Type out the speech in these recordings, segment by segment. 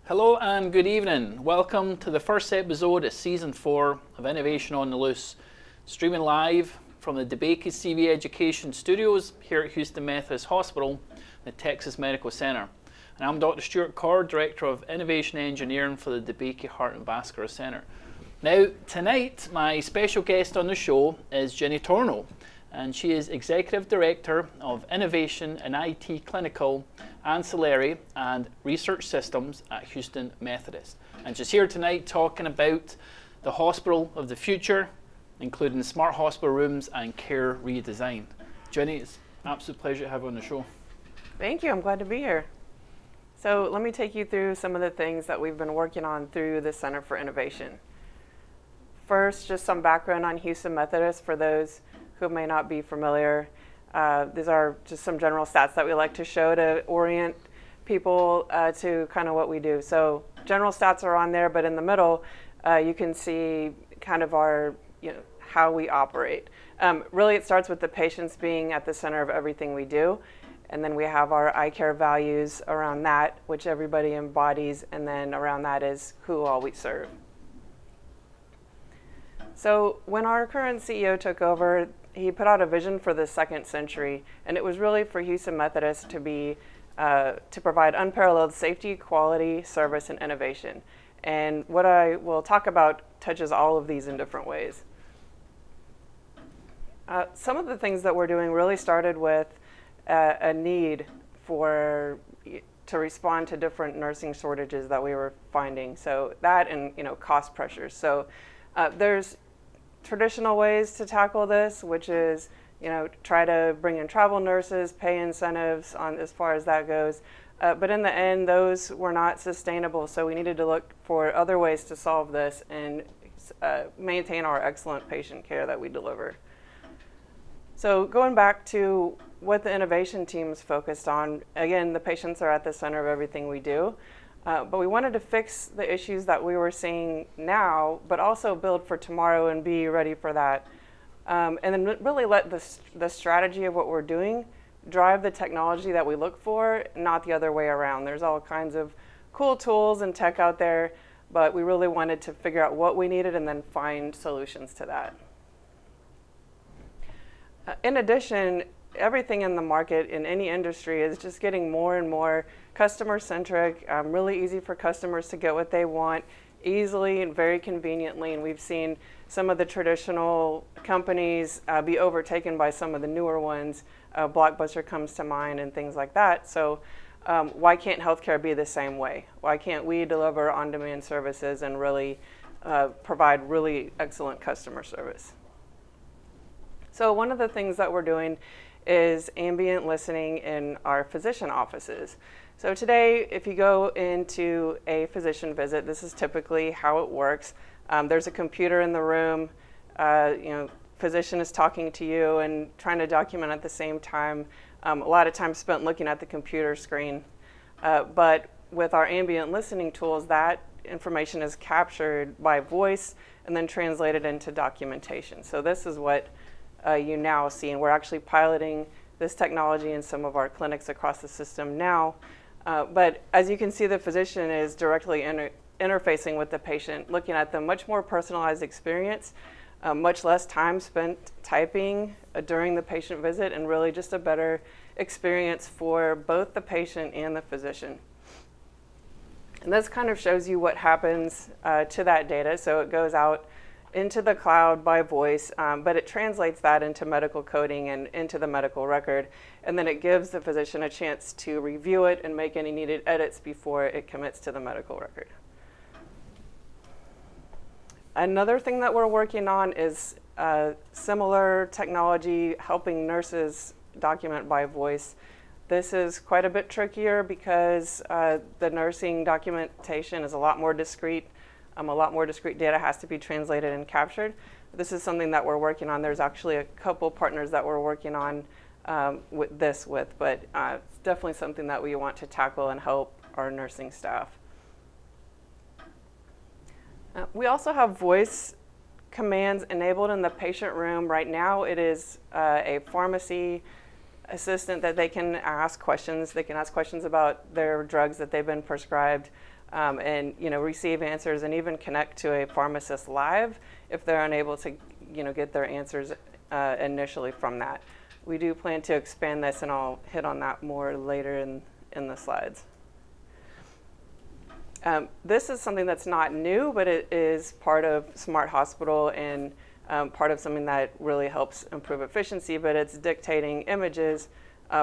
Hello and good evening. Welcome to the first episode of Season 4 of Innovation on the Loose, streaming live from the DeBakey CV Education studios here at Houston Methodist Hospital, the Texas Medical Center. And I'm Dr. Stuart Corr, Director of Innovation Engineering for the DeBakey Heart and Vascular Center. Now, tonight, my special guest on the show is Ginny Torno, and she is Executive Director of Innovation and IT Clinical, Ancillary and Research Systems at Houston Methodist. And she's here tonight talking about the hospital of the future, including smart hospital rooms and care redesign. Ginny, it's an absolute pleasure to have you on the show. Thank you, I'm glad to be here. So let me take you through some of the things that we've been working on through the Center for Innovation. First, just some background on Houston Methodist for those who may not be familiar. These are just some general stats that we like to show to orient people to kind of what we do. So general stats are on there, but in the middle, you can see kind of our, how we operate. Really, it starts with the patients being at the center of everything we do. And then we have our I care values around that, which everybody embodies. And then around that is who all we serve. So when our current CEO took over, he put out a vision for the second century, and it was really for Houston Methodist to provide unparalleled safety, quality, service, and innovation. And what I will talk about touches all of these in different ways. Some of the things that we're doing really started with a need to respond to different nursing shortages that we were finding. So that and cost pressures. So there's traditional ways to tackle this, which is, try to bring in travel nurses, pay incentives on as far as that goes. But in the end, those were not sustainable. So we needed to look for other ways to solve this and maintain our excellent patient care that we deliver. So going back to what the innovation team's focused on, again, the patients are at the center of everything we do. But we wanted to fix the issues that we were seeing now, but also build for tomorrow and be ready for that. And then really let the strategy of what we're doing drive the technology that we look for, not the other way around. There's all kinds of cool tools and tech out there, but we really wanted to figure out what we needed and then find solutions to that. In addition, everything in the market in any industry is just getting more and more customer-centric, really easy for customers to get what they want easily and very conveniently. And we've seen some of the traditional companies be overtaken by some of the newer ones. Blockbuster comes to mind and things like that. So why can't healthcare be the same way? Why can't we deliver on-demand services and really provide really excellent customer service? So one of the things that we're doing is ambient listening in our physician offices. So today, if you go into a physician visit, this is typically how it works. There's a computer in the room, physician is talking to you and trying to document at the same time. A lot of time spent looking at the computer screen. But with our ambient listening tools, that information is captured by voice and then translated into documentation. So this is what you now see, and we're actually piloting this technology in some of our clinics across the system now. But as you can see, the physician is directly interfacing with the patient, looking at the much more personalized experience, much less time spent typing during the patient visit, and really just a better experience for both the patient and the physician. And this kind of shows you what happens to that data. So it goes out into the cloud by voice, but it translates that into medical coding and into the medical record. And then it gives the physician a chance to review it and make any needed edits before it commits to the medical record. Another thing that we're working on is similar technology helping nurses document by voice. This is quite a bit trickier because the nursing documentation is a lot more discrete. A lot more discrete data has to be translated and captured. This is something that we're working on. There's actually a couple partners that we're working on but it's definitely something that we want to tackle and help our nursing staff. We also have voice commands enabled in the patient room. Right now it is a pharmacy assistant that they can ask questions. They can ask questions about their drugs that they've been prescribed. and receive answers and even connect to a pharmacist live if they're unable to get their answers initially from that. We do plan to expand this, and I'll hit on that more later in the slides. This is something that's not new, but it is part of Smart Hospital and part of something that really helps improve efficiency, but it's dictating images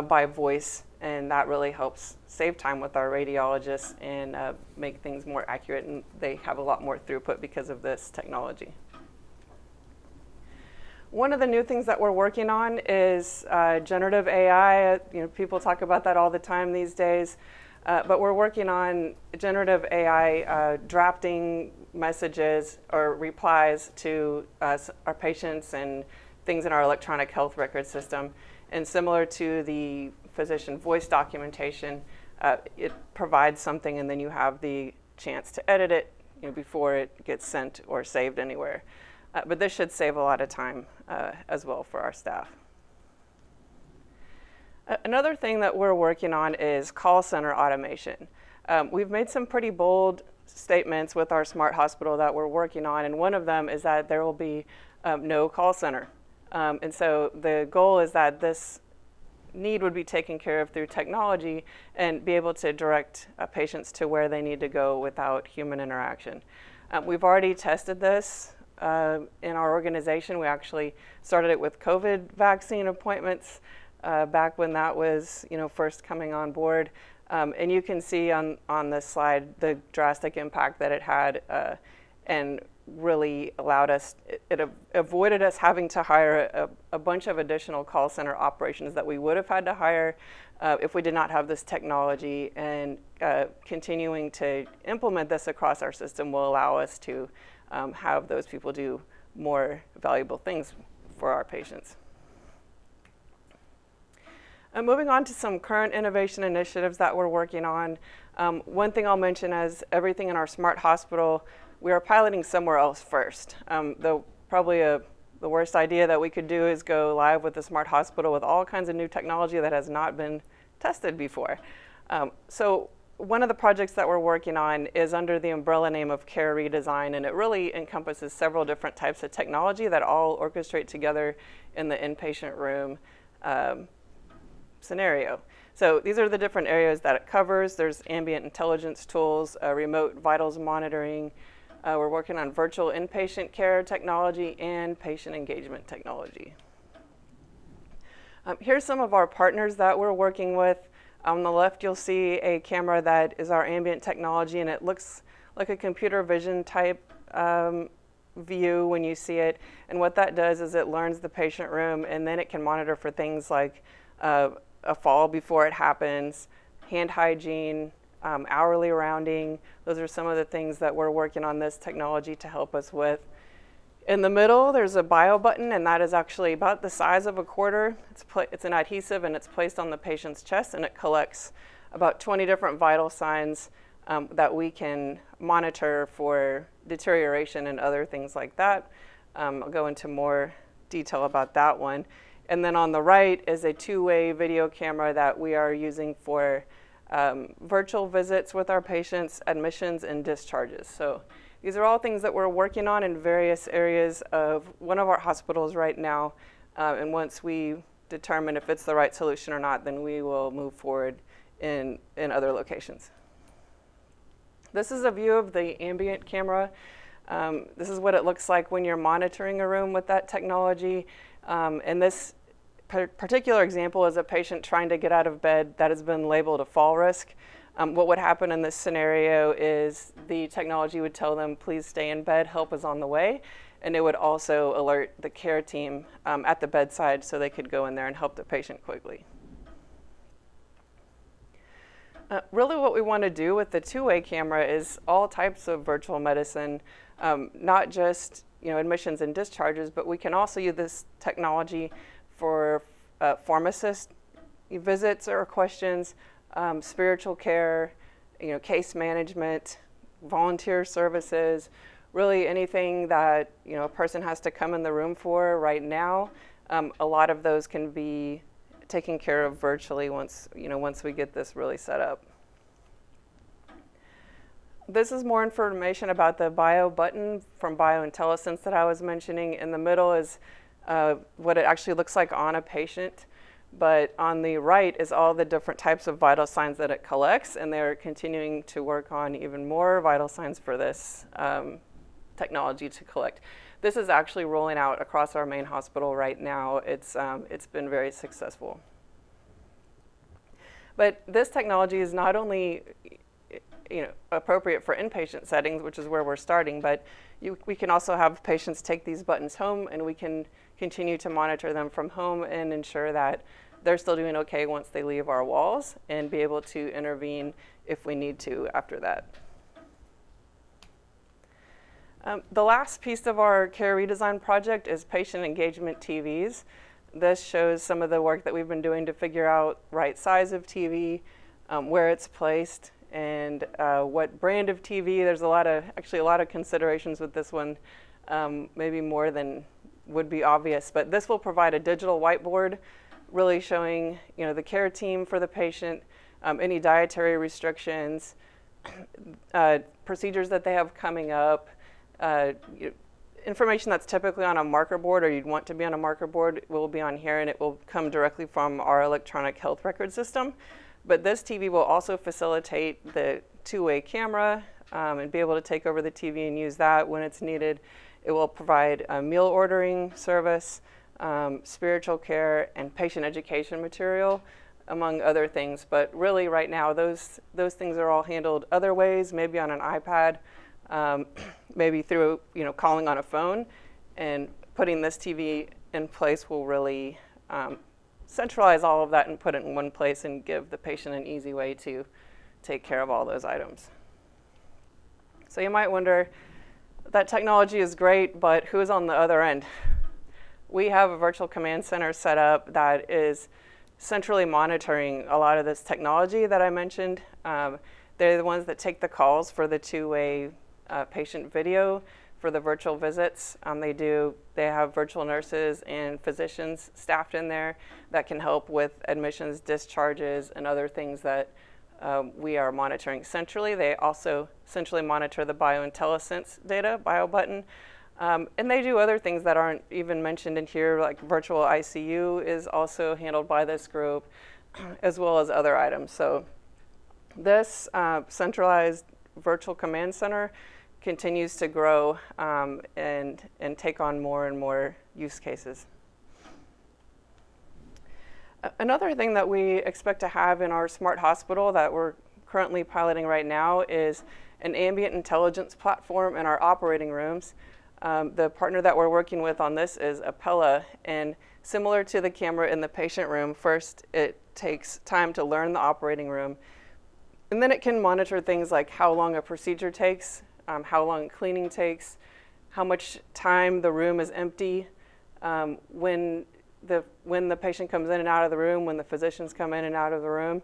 by voice, and that really helps save time with our radiologists and make things more accurate, and they have a lot more throughput because of this technology. One of the new things that we're working on is generative AI. People talk about that all the time these days. But we're working on generative AI drafting messages or replies to our patients and things in our electronic health record system. And similar to the physician voice documentation, it provides something and then you have the chance to edit it before it gets sent or saved anywhere. But this should save a lot of time as well for our staff. Another thing that we're working on is call center automation. We've made some pretty bold statements with our Smart Hospital that we're working on, and one of them is that there will be no call center. And so the goal is that this need would be taken care of through technology and be able to direct patients to where they need to go without human interaction. We've already tested this in our organization. We actually started it with COVID vaccine appointments back when that was first coming on board. And you can see on this slide the drastic impact that it had and really allowed us, it avoided us having to hire a bunch of additional call center operations that we would have had to hire if we did not have this technology. And continuing to implement this across our system will allow us to have those people do more valuable things for our patients. Moving on to some current innovation initiatives that we're working on. One thing I'll mention is everything in our Smart Hospital, we are piloting somewhere else first. Though probably the worst idea that we could do is go live with the Smart Hospital with all kinds of new technology that has not been tested before. So one of the projects that we're working on is under the umbrella name of Care Redesign, and it really encompasses several different types of technology that all orchestrate together in the inpatient room scenario. So these are the different areas that it covers. There's ambient intelligence tools, remote vitals monitoring. We're working on virtual inpatient care technology and patient engagement technology. Here's some of our partners that we're working with. On the left, you'll see a camera that is our ambient technology, and it looks like a computer vision type view when you see it. And what that does is it learns the patient room, and then it can monitor for things like a fall before it happens, hand hygiene, hourly rounding. Those are some of the things that we're working on this technology to help us with. In the middle, there's a bio button, and that is actually about the size of a quarter. It's an adhesive, and it's placed on the patient's chest, and it collects about 20 different vital signs that we can monitor for deterioration and other things like that. I'll go into more detail about that one. And then on the right is a two-way video camera that we are using for virtual visits with our patients, admissions, and discharges. So these are all things that we're working on in various areas of one of our hospitals right now. And once we determine if it's the right solution or not, then we will move forward in other locations. This is a view of the ambient camera. This is what it looks like when you're monitoring a room with that technology. And this particular example is a patient trying to get out of bed that has been labeled a fall risk. What would happen in this scenario is the technology would tell them, please stay in bed, help is on the way. And it would also alert the care team at the bedside so they could go in there and help the patient quickly. Really what we want to do with the two-way camera is all types of virtual medicine, not just admissions and discharges, but we can also use this technology for pharmacist visits or questions, spiritual care, case management, volunteer services, really anything that a person has to come in the room for right now. A lot of those can be taken care of virtually once we get this really set up. This is more information about the bio button from BioIntelliSense that I was mentioning. In the middle is what it actually looks like on a patient. But on the right is all the different types of vital signs that it collects, and they're continuing to work on even more vital signs for this technology to collect. This is actually rolling out across our main hospital right now. It's been very successful. But this technology is not only appropriate for inpatient settings, which is where we're starting, but we can also have patients take these buttons home, and we can continue to monitor them from home and ensure that they're still doing okay once they leave our walls, and be able to intervene if we need to after that. The last piece of our care redesign project is patient engagement TVs. This shows some of the work that we've been doing to figure out right size of TV, where it's placed, and what brand of TV. There's actually a lot of considerations with this one, maybe more than would be obvious, but this will provide a digital whiteboard really showing the care team for the patient, any dietary restrictions, procedures that they have coming up, information that's typically on a marker board or you'd want to be on a marker board will be on here, and it will come directly from our electronic health record system. But this TV will also facilitate the two-way camera and be able to take over the TV and use that when it's needed. It will provide a meal ordering service, spiritual care, and patient education material, among other things. But really right now, those things are all handled other ways, maybe on an iPad, maybe through calling on a phone. And putting this TV in place will really centralize all of that and put it in one place and give the patient an easy way to take care of all those items. So you might wonder, that technology is great, but who's on the other end? We have a virtual command center set up that is centrally monitoring a lot of this technology that I mentioned. They're the ones that take the calls for the two-way patient video for the virtual visits. They have virtual nurses and physicians staffed in there that can help with admissions, discharges, and other things that we are monitoring centrally. They also centrally monitor the BioIntelliSense data, bio button. And they do other things that aren't even mentioned in here, like virtual ICU is also handled by this group, as well as other items. So this centralized virtual command center continues to grow and take on more and more use cases. Another thing that we expect to have in our smart hospital that we're currently piloting right now is an ambient intelligence platform in our operating rooms. The partner that we're working with on this is Appella, and similar to the camera in the patient room, first it takes time to learn the operating room, and then it can monitor things like how long a procedure takes, how long cleaning takes, how much time the room is empty, when the patient comes in and out of the room, when the physicians come in and out of the room,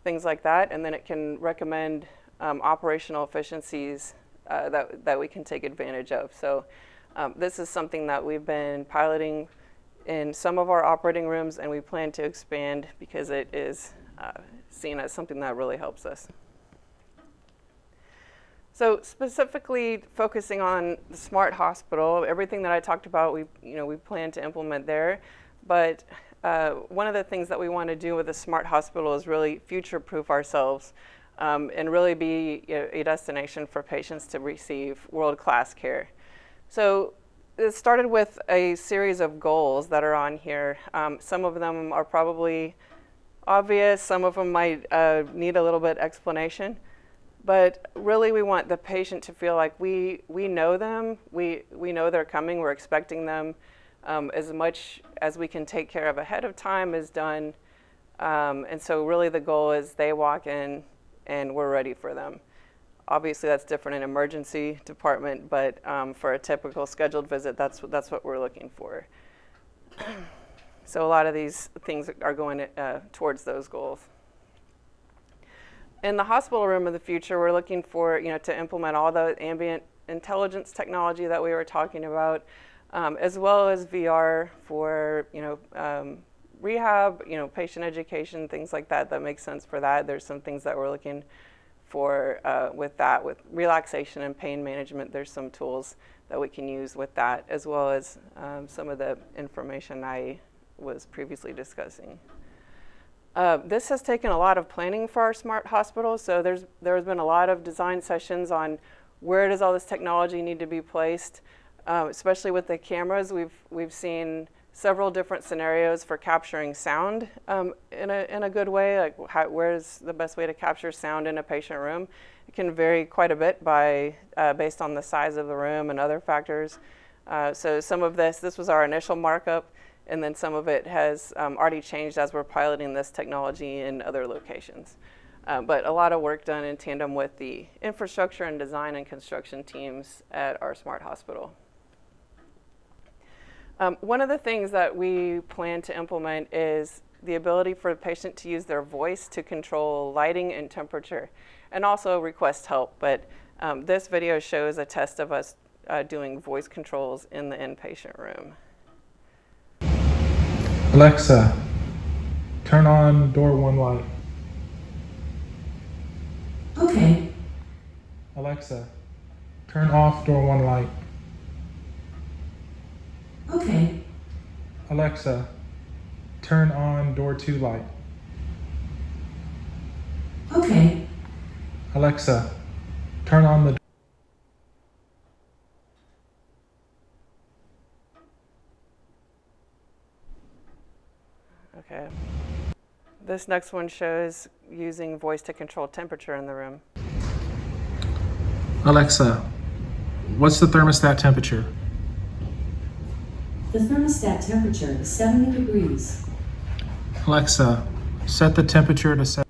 things like that. And then it can recommend operational efficiencies that we can take advantage of. So this is something that we've been piloting in some of our operating rooms, and we plan to expand because it is seen as something that really helps us. So specifically focusing on the smart hospital, everything that I talked about, we plan to implement there. But one of the things that we want to do with the smart hospital is really future-proof ourselves and really be a destination for patients to receive world-class care. So it started with a series of goals that are on here. Some of them are probably obvious. Some of them might need a little bit explanation. But really, we want the patient to feel like we know them, we know they're coming, we're expecting them. As much as we can take care of ahead of time is done. And so really the goal is they walk in and we're ready for them. Obviously that's different in emergency department, but for a typical scheduled visit, that's what we're looking for. So a lot of these things are going towards those goals. In the hospital room of the future, we're looking for to implement all the ambient intelligence technology that we were talking about, as well as VR for rehab, patient education, things like that. That makes sense for that. There's some things that we're looking for with relaxation and pain management. There's some tools that we can use with that, as well as some of the information I was previously discussing. This has taken a lot of planning for our smart hospital. So there's been a lot of design sessions on where does all this technology need to be placed, especially with the cameras. We've seen several different scenarios for capturing sound in a good way. Like where's the best way to capture sound in a patient room? It can vary quite a bit based on the size of the room and other factors. So some of this was our initial markup, and then some of it has already changed as we're piloting this technology in other locations. But a lot of work done in tandem with the infrastructure and design and construction teams at our smart hospital. One of the things that we plan to implement is the ability for a patient to use their voice to control lighting and temperature, and also request help. But this video shows a test of us doing voice controls in the inpatient room. Alexa, turn on door 1 light. Okay. Alexa, turn off door 1 light. Okay. Alexa, turn on door 2 light. Okay. Alexa, turn on the Okay. This next one shows using voice to control temperature in the room. Alexa, what's the thermostat temperature? The thermostat temperature is 70 degrees. Alexa, set the temperature to 7.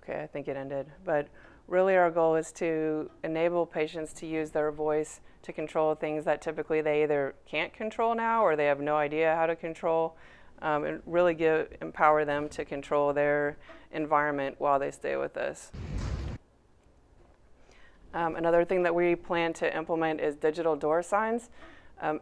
Okay, I think it ended. But really our goal is to enable patients to use their voice to control things that typically they either can't control now or they have no idea how to control, and really empower them to control their environment while they stay with us. Another thing that we plan to implement is digital door signs.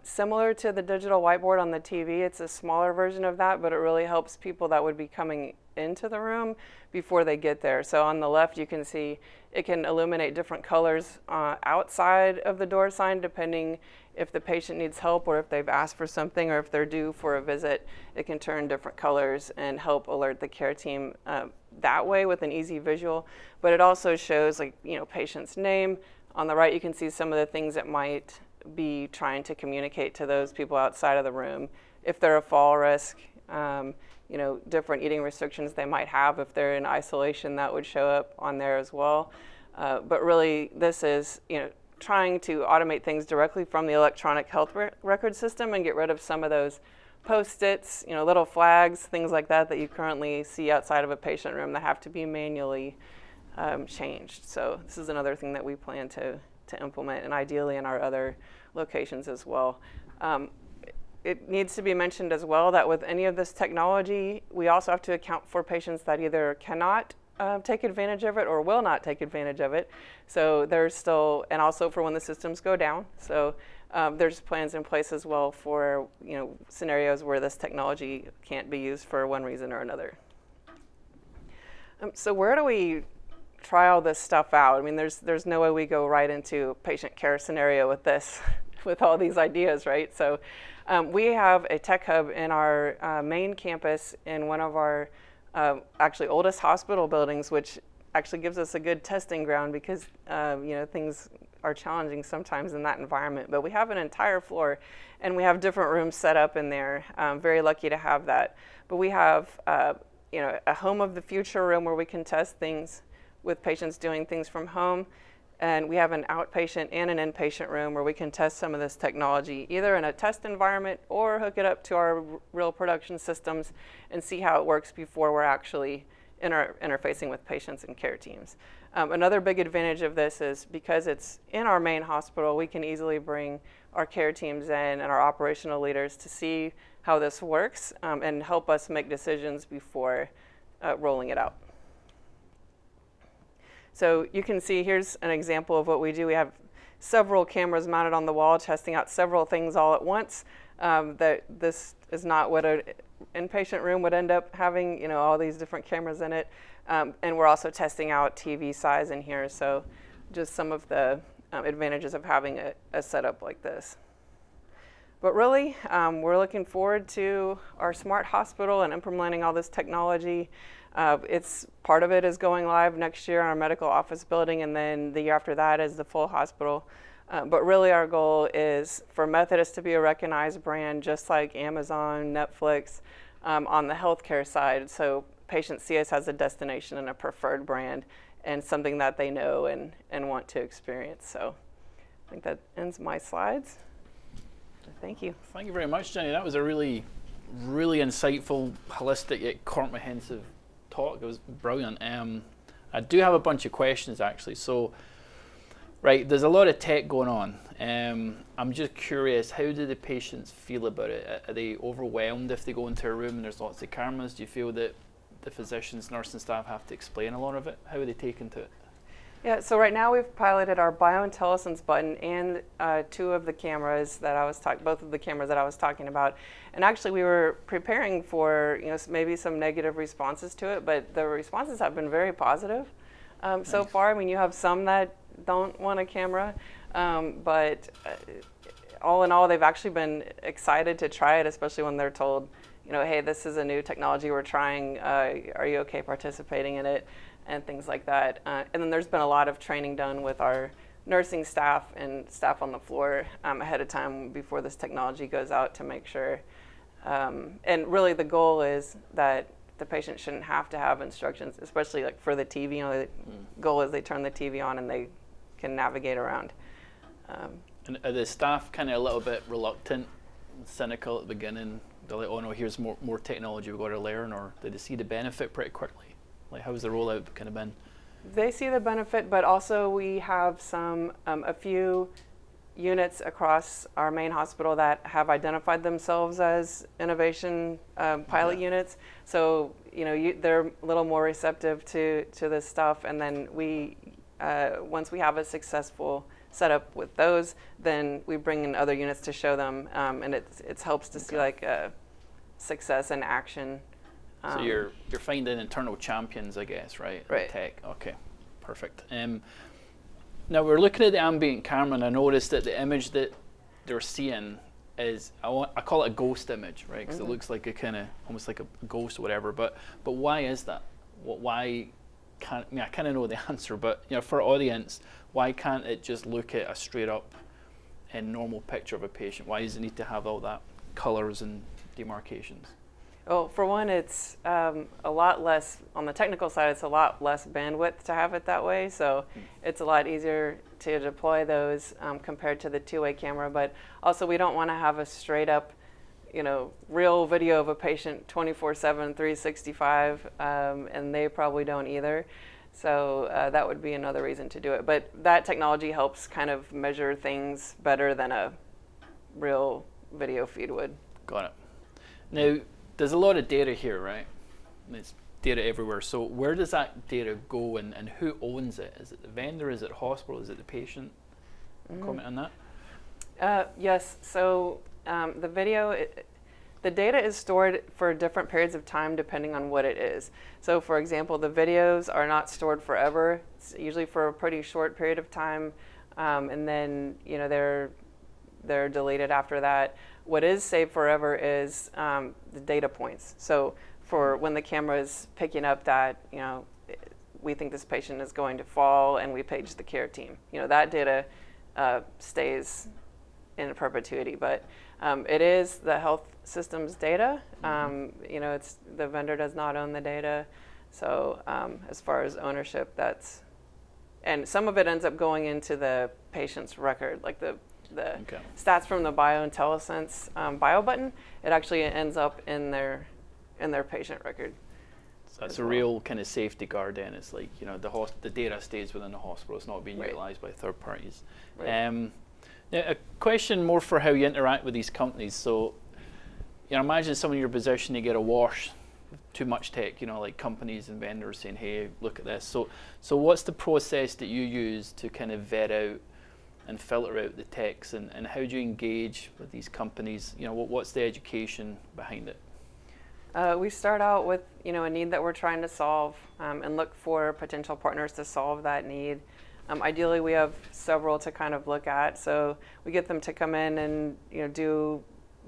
Similar to the digital whiteboard on the TV, it's a smaller version of that, but it really helps people that would be coming into the room before they get there. So on the left, you can see it can illuminate different colors outside of the door sign, depending if the patient needs help or if they've asked for something or if they're due for a visit. It can turn different colors and help alert the care team that way with an easy visual. But it also shows, like, patient's name. On the right, you can see some of the things that might be trying to communicate to those people outside of the room. If they're a fall risk, different eating restrictions they might have. If they're in isolation, that would show up on there as well. But really, this is trying to automate things directly from the electronic health record system and get rid of some of those Post-its, little flags, things like that you currently see outside of a patient room that have to be manually changed. So this is another thing that we plan to implement, and ideally in our other locations as well. It needs to be mentioned as well that with any of this technology, we also have to account for patients that either cannot take advantage of it or will not take advantage of it. So there's still, and also for when the systems go down. So there's plans in place as well for scenarios where this technology can't be used for one reason or another. So where do we try all this stuff out? I mean, there's no way we go right into a patient care scenario with this, with all these ideas, right? So we have a tech hub in our main campus in one of our actually oldest hospital buildings, which actually gives us a good testing ground because things are challenging sometimes in that environment. But we have an entire floor, and we have different rooms set up in there. Very lucky to have that. But we have a home of the future room where we can test things with patients doing things from home. And we have an outpatient and an inpatient room where we can test some of this technology, either in a test environment or hook it up to our real production systems and see how it works before we're actually interfacing with patients and care teams. Another big advantage of this is because it's in our main hospital, we can easily bring our care teams in and our operational leaders to see how this works and help us make decisions before rolling it out. So you can see here's an example of what we do. We have several cameras mounted on the wall testing out several things all at once. That this is not what an inpatient room would end up having, you know, all these different cameras in it. And we're also testing out TV size in here. So just some of the advantages of having a setup like this. But really, we're looking forward to our smart hospital and implementing all this technology. It's part of it is going live next year in our medical office building, and then the year after that is the full hospital. But really our goal is for Methodist to be a recognized brand, just like Amazon, Netflix, on the healthcare side. So patients see us as a destination and a preferred brand and something that they know and want to experience. So I think that ends my slides. Thank you. Thank you very much, Jenny. That was a really, really insightful, holistic, yet comprehensive talk. It was brilliant. I do have a bunch of questions, actually. So, right, there's a lot of tech going on. I'm just curious, how do the patients feel about it? Are they overwhelmed if they go into a room and there's lots of cameras? Do you feel that the physicians, nursing staff have to explain a lot of it? How are they taken to it? Yeah, so right now we've piloted our biointelligence button and two of the cameras that I was both of the cameras that I was talking about. And actually we were preparing for, you know, maybe some negative responses to it, but the responses have been very positive so far. I mean, you have some that don't want a camera, but all in all, they've actually been excited to try it, especially when they're told, you know, hey, this is a new technology we're trying. Are you okay participating in it? And things like that. And then there's been a lot of training done with our nursing staff and staff on the floor ahead of time before this technology goes out to make sure. And really the goal is that the patient shouldn't have to have instructions, especially like for the TV. You know, the goal is they turn the TV on and they can navigate around. And are the staff kind of a little bit reluctant, cynical at the beginning? They're like, oh no, here's more technology we've got to learn, or did they see the benefit pretty quickly? Like, how's the rollout kind of been? They see the benefit, but also we have a few units across our main hospital that have identified themselves as innovation pilot units. So, you know, they're a little more receptive to this stuff. And then once we have a successful setup with those, then we bring in other units to show them. And it helps to see like success in action. So you're finding internal champions, I guess, right? Right. Tech. Okay, perfect. Now we're looking at the ambient camera, and I noticed that the image that they're seeing is I call it a ghost image, right? Because it looks like a kind of almost like a ghost or whatever. But why is that? Why can't? I mean, I kind of know the answer, but you know, for our audience, why can't it just look at a straight up and normal picture of a patient? Why does it need to have all that colors and demarcations? Well, for one, it's a lot less, on the technical side, it's a lot less bandwidth to have it that way. So it's a lot easier to deploy those compared to the two-way camera. But also, we don't want to have a straight up, you know, real video of a patient 24/7, 365, and they probably don't either. So that would be another reason to do it. But that technology helps kind of measure things better than a real video feed would. Got it. Now, there's a lot of data here, right? There's data everywhere. So where does that data go, and who owns it? Is it the vendor? Is it the hospital? Is it the patient? Comment on that? Yes. So the data is stored for different periods of time depending on what it is. So for example, the videos are not stored forever. It's usually for a pretty short period of time, and then they're deleted after that. What is saved forever is the data points. So for when the camera is picking up that, you know, we think this patient is going to fall and we page the care team. You know, that data stays in perpetuity, but it is the health system's data. You know, the vendor does not own the data. So as far as ownership, and some of it ends up going into the patient's record, like the stats from the biointelligence bio button. It actually ends up in their patient record. So that's a real kind of safety guard. Then it's like, you know, the data stays within the hospital. It's not being utilized by third parties. Right. Now, a question more for how you interact with these companies. So, you know, imagine someone in your position, you get awash with too much tech. You know, like companies and vendors saying, "Hey, look at this." So what's the process that you use to kind of vet out and filter out the techs, and how do you engage with these companies? You know, what's the education behind it? We start out with a need that we're trying to solve, and look for potential partners to solve that need. Ideally, we have several to kind of look at, so we get them to come in and do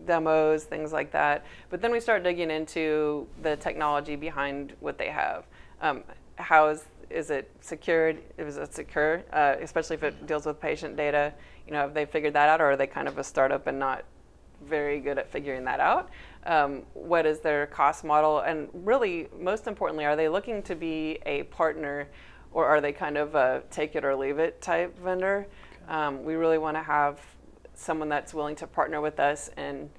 demos, things like that. But then we start digging into the technology behind what they have. How is it secured? Is it secure? Especially if it deals with patient data. Have they figured that out, or are they kind of a startup and not very good at figuring that out? What is their cost model? And really, most importantly, are they looking to be a partner, or are they kind of a take it or leave it type vendor? Okay. We really want to have someone that's willing to partner with us, and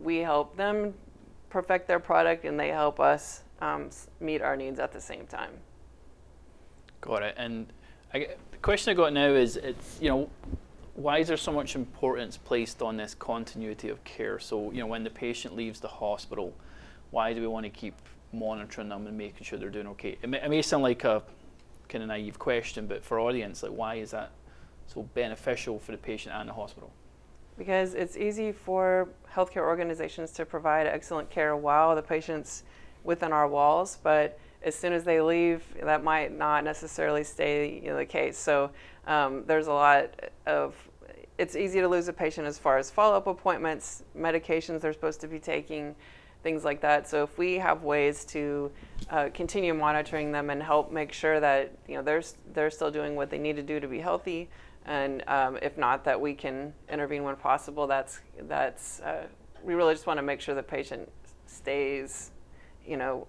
we help them perfect their product, and they help us meet our needs at the same time. Got it. And the question I got now is, why is there so much importance placed on this continuity of care? So, when the patient leaves the hospital, why do we want to keep monitoring them and making sure they're doing okay? It may sound like a kind of naive question, but for audience, why is that so beneficial for the patient and the hospital? Because it's easy for healthcare organizations to provide excellent care while the patient's within our walls, but as soon as they leave, that might not necessarily stay the case. So there's a lot of, it's easy to lose a patient as far as follow-up appointments, medications they're supposed to be taking, things like that. So if we have ways to continue monitoring them and help make sure that they're still doing what they need to do to be healthy, and if not, that we can intervene when possible, that's we really just want to make sure the patient stays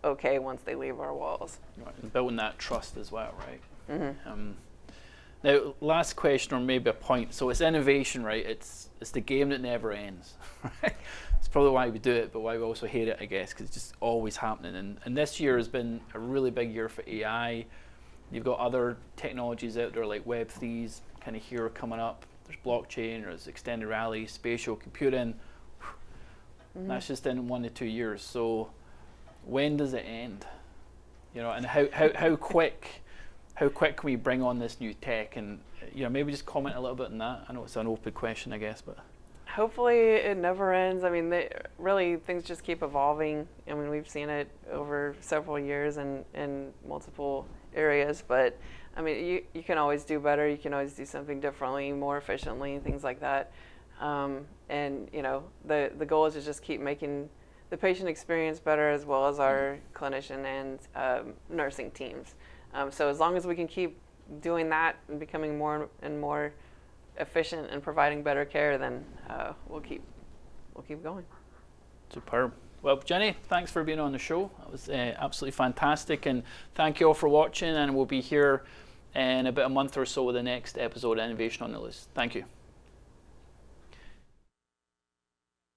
okay once they leave our walls. Right. And building that trust as well, right? Mm-hmm. Now, last question, or maybe a point. So it's innovation, right? It's the game that never ends. Right? It's probably why we do it, but why we also hate it, I guess, because it's just always happening. And this year has been a really big year for AI. You've got other technologies out there like Web3's kind of here coming up. There's blockchain, there's extended reality, spatial computing. Mm-hmm. That's just in 1 to 2 years. So when does it end? And how quick can we bring on this new tech? And maybe just comment a little bit on that. I know it's an open question, I guess, but hopefully it never ends. I mean, really things just keep evolving. I mean, we've seen it over several years in multiple areas, but I mean, you can always do better. You can always do something differently, more efficiently, things like that. And the goal is to just keep making the patient experience better, as well as our clinician and nursing teams. So as long as we can keep doing that and becoming more and more efficient and providing better care, then we'll keep going. Superb. Well, Ginny, thanks for being on the show. That was absolutely fantastic, and thank you all for watching, and we'll be here in about a month or so with the next episode of Innovation on the Loose. Thank you.